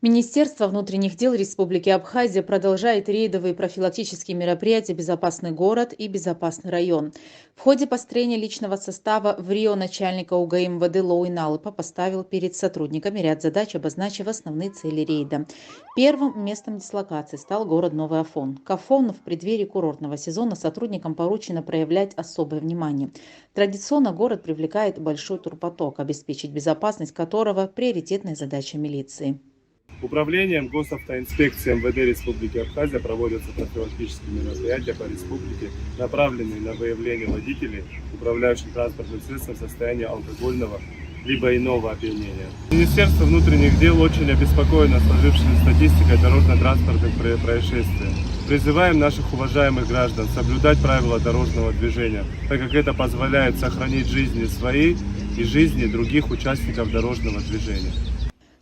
Министерство внутренних дел Республики Абхазия продолжает рейдовые профилактические мероприятия «Безопасный город» и «Безопасный район». В ходе построения личного состава в Рио начальника УГАИ МВД Лоуи Налыпа поставил перед сотрудниками ряд задач, обозначив основные цели рейда. Первым местом дислокации стал город Новый Афон. К Афону в преддверии курортного сезона сотрудникам поручено проявлять особое внимание. Традиционно город привлекает большой турпоток, обеспечить безопасность которого – приоритетная задача милиции. Управлением госавтоинспекции МВД Республики Абхазия проводятся профилактические мероприятия по республике, направленные на выявление водителей, управляющих транспортным средством в состоянии алкогольного либо иного опьянения. Министерство внутренних дел очень обеспокоено сложившейся статистикой дорожно-транспортных происшествий. Призываем наших уважаемых граждан соблюдать правила дорожного движения, так как это позволяет сохранить жизни свои и жизни других участников дорожного движения.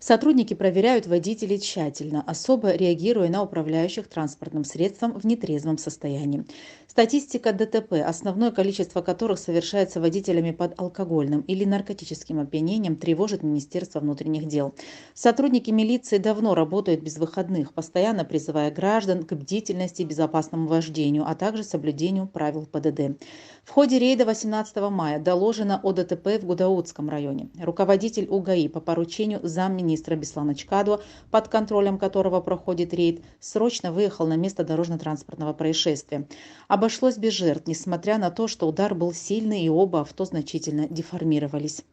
Сотрудники проверяют водителей тщательно, особо реагируя на управляющих транспортным средством в нетрезвом состоянии. Статистика ДТП, основное количество которых совершается водителями под алкогольным или наркотическим опьянением, тревожит Министерство внутренних дел. Сотрудники милиции давно работают без выходных, постоянно призывая граждан к бдительности и безопасному вождению, а также соблюдению правил ПДД. В ходе рейда 18 мая доложено о ДТП в Гудаутском районе. Руководитель УГАИ по поручению замминистра Беслана Чкадуа, под контролем которого проходит рейд, срочно выехал на место дорожно-транспортного происшествия. Обошлось без жертв, несмотря на то, что удар был сильный и оба авто значительно деформировались.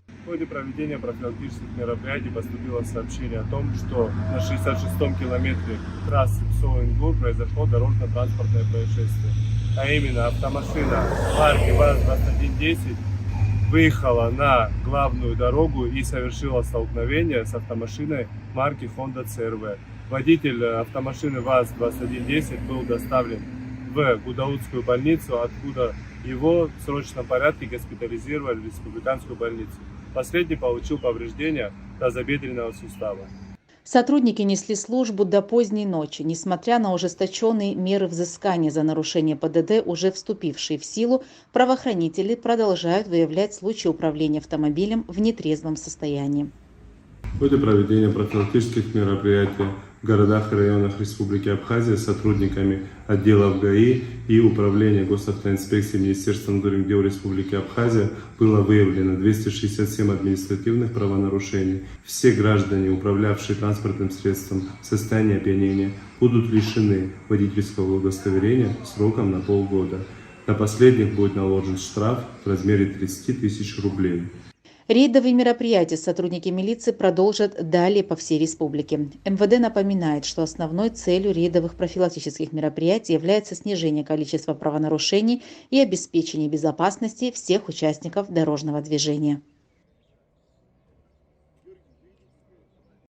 В ходе проведения профилактических мероприятий поступило сообщение о том, что на 66-м километре трассы Псо-Ингур произошло дорожно-транспортное происшествие. А именно автомашина марки ВАЗ-2110 выехала на главную дорогу и совершила столкновение с автомашиной марки Honda CR-V. Водитель автомашины ВАЗ-2110 был доставлен в Гудаутскую больницу, откуда его в срочном порядке госпитализировали в республиканскую больницу. Последний получил повреждения тазобедренного сустава. Сотрудники несли службу до поздней ночи, несмотря на ужесточенные меры взыскания за нарушение ПДД, уже вступившие в силу, правоохранители продолжают выявлять случаи управления автомобилем в нетрезвом состоянии. В ходе проведения профилактических мероприятий в городах и районах Республики Абхазия сотрудниками отделов ГАИ и Управления госавтоинспекции Министерства внутренних дел Республики Абхазия было выявлено 267 административных правонарушений. Все граждане, управлявшие транспортным средством в состоянии опьянения, будут лишены водительского удостоверения сроком на полгода. На последних будет наложен штраф в размере 30 тысяч рублей. Рейдовые мероприятия сотрудники милиции продолжат далее по всей республике. МВД напоминает, что основной целью рейдовых профилактических мероприятий является снижение количества правонарушений и обеспечение безопасности всех участников дорожного движения.